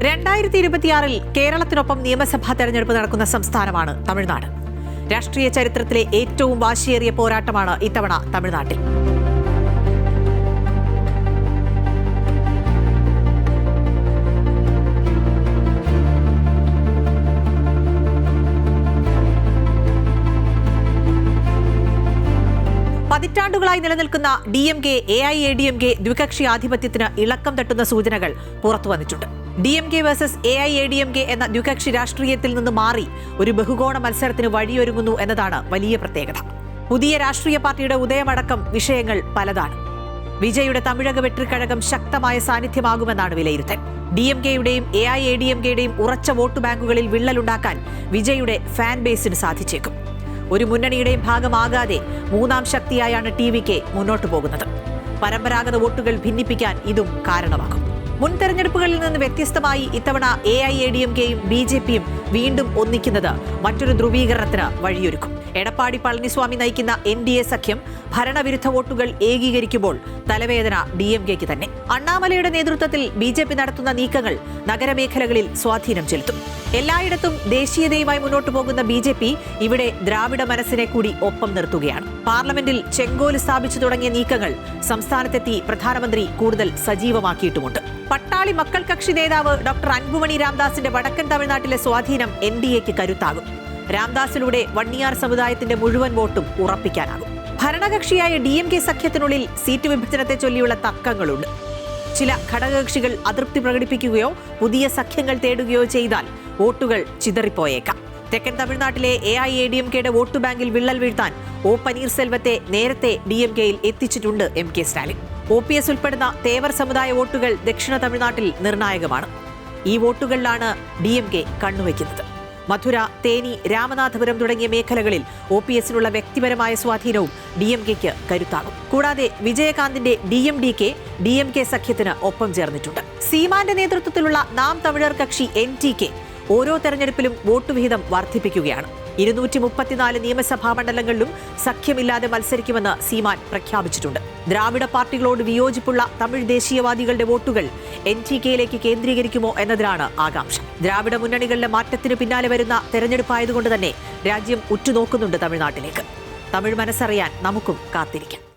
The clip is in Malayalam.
2026 കേരളത്തിനൊപ്പം നിയമസഭാ തെരഞ്ഞെടുപ്പ് നടക്കുന്ന സംസ്ഥാനമാണ് തമിഴ്നാട്. രാഷ്ട്രീയ ചരിത്രത്തിലെ ഏറ്റവും വാശിയേറിയ പോരാട്ടമാണ് ഇത്തവണ തമിഴ്നാട്ടിൽ. പതിറ്റാണ്ടുകളായി നിലനിൽക്കുന്ന DMK AIADMK ദ്വികക്ഷി ആധിപത്യത്തിന് ഇളക്കം തട്ടുന്ന സൂചനകൾ പുറത്തുവന്നിട്ടുണ്ട്. DMK വേഴ്സസ് AIADMK എന്ന ദ്വികക്ഷി രാഷ്ട്രീയത്തിൽ നിന്ന് മാറി ഒരു ബഹുകോണ മത്സരത്തിന് വഴിയൊരുങ്ങുന്നു എന്നതാണ് വലിയ പ്രത്യേകത. പുതിയ രാഷ്ട്രീയ പാർട്ടിയുടെ ഉദയമടക്കം വിഷയങ്ങൾ പലതാണ്. വിജയുടെ തമിഴക വെട്രിക്കഴകം ശക്തമായ സാന്നിധ്യമാകുമെന്നാണ് വിലയിരുത്തൽ. DMKയുടെയും AIADMKയുടെയും ഉറച്ച വോട്ട് ബാങ്കുകളിൽ വിള്ളലുണ്ടാക്കാൻ വിജയുടെ ഫാൻ ബേസിന് സാധിച്ചേക്കും. ഒരു മുന്നണിയുടെയും ഭാഗമാകാതെ മൂന്നാം ശക്തിയായാണ് TVK മുന്നോട്ടു പോകുന്നത്. പരമ്പരാഗത വോട്ടുകൾ ഭിന്നിപ്പിക്കാൻ ഇതും കാരണമാകും. മുൻ തെരഞ്ഞെടുപ്പുകളിൽ നിന്ന് വ്യത്യസ്തമായി ഇത്തവണ AIADMKയും BJPയും വീണ്ടും ഒന്നിക്കുന്നത് മറ്റൊരു ധ്രുവീകരണത്തിന് വഴിയൊരുക്കും. എടപ്പാടി പളനിസ്വാമി നയിക്കുന്ന NDA സഖ്യം ഭരണവിരുദ്ധ വോട്ടുകൾ ഏകീകരിക്കുമ്പോൾ തലവേദന DMKയ്ക്ക് തന്നെ. അണ്ണാമലയുടെ നേതൃത്വത്തിൽ BJP നടത്തുന്ന നീക്കങ്ങൾ നഗരമേഖലകളിൽ സ്വാധീനം ചെലുത്തും. എല്ലായിടത്തും ദേശീയതയുമായി മുന്നോട്ടു പോകുന്ന BJP ഇവിടെ ദ്രാവിഡ മനസ്സിനെ കൂടി ഒപ്പം നിർത്തുകയാണ്. പാർലമെന്റിൽ ചെങ്കോല് സ്ഥാപിച്ചു തുടങ്ങിയ നീക്കങ്ങൾ സംസ്ഥാനത്തെത്തി പ്രധാനമന്ത്രി കൂടുതൽ സജീവമാക്കിയിട്ടുമുണ്ട്. പട്ടാളി മക്കൾ കക്ഷി നേതാവ് ഡോക്ടർ അൻപുമണി രാംദാസിന്റെ വടക്കൻ തമിഴ്നാട്ടിലെ സ്വാധീനം NDAയ്ക്ക് കരുത്താകും. രാംദാസിലൂടെ വണ്ണിയാർ സമുദായത്തിന്റെ മുഴുവൻ വോട്ടും ഉറപ്പിക്കാനാകും. ഭരണകക്ഷിയായ DMK സഖ്യത്തിനുള്ളിൽ സീറ്റ് വിഭജനത്തെ ചൊല്ലിയുള്ള തർക്കങ്ങളുണ്ട്. ചില ഘടകകക്ഷികൾ അതൃപ്തി പ്രകടിപ്പിക്കുകയോ പുതിയ സഖ്യങ്ങൾ തേടുകയോ ചെയ്താൽ വോട്ടുകൾ ചിതറിപ്പോയേക്കാം. തെക്കൻ തമിഴ്നാട്ടിലെ AIADMKയുടെ വോട്ട് ബാങ്കിൽ വിള്ളൽ വീഴ്ത്താൻ O പനീർസെൽവത്തെ നേരത്തെ DMKയിൽ എത്തിച്ചിട്ടുണ്ട് MK സ്റ്റാലിൻ. OPS ഉൾപ്പെടുന്ന തേവർ സമുദായ വോട്ടുകൾ ദക്ഷിണ തമിഴ്നാട്ടിൽ നിർണായകമാണ്. ഈ വോട്ടുകളിലാണ് DMK കണ്ണുവയ്ക്കുന്നത്. മധുര, തേനി, രാമനാഥപുരം തുടങ്ങിയ മേഖലകളിൽ OPSനുള്ള വ്യക്തിപരമായ സ്വാധീനവും DMKയ്ക്ക് കരുത്താകും. കൂടാതെ വിജയകാന്തിന്റെ DMDK സഖ്യത്തിന് ഒപ്പം ചേർന്നിട്ടുണ്ട്. സീമാന്റെ നേതൃത്വത്തിലുള്ള നാം തമിഴർ കക്ഷി NTK ഓരോ തെരഞ്ഞെടുപ്പിലും വോട്ട് വിഹിതം വർദ്ധിപ്പിക്കുകയാണ്. 234 നിയമസഭാ മണ്ഡലങ്ങളിലും സഖ്യമില്ലാതെ മത്സരിക്കുമെന്ന് സീമാൻ പ്രഖ്യാപിച്ചിട്ടുണ്ട്. ദ്രാവിഡ പാർട്ടികളോട് വിയോജിപ്പുള്ള തമിഴ് ദേശീയവാദികളുടെ വോട്ടുകൾ NTKയിലേക്ക് കേന്ദ്രീകരിക്കുമോ എന്നതിലാണ് ആകാംക്ഷ. ദ്രാവിഡ മുന്നണികളിലെ മാറ്റത്തിന് പിന്നാലെ വരുന്ന തെരഞ്ഞെടുപ്പായതുകൊണ്ട് തന്നെ രാജ്യം ഉറ്റുനോക്കുന്നുണ്ട് തമിഴ്നാട്ടിലേക്ക്. തമിഴ് മനസ്സറിയാൻ നമുക്കും കാത്തിരിക്കാം.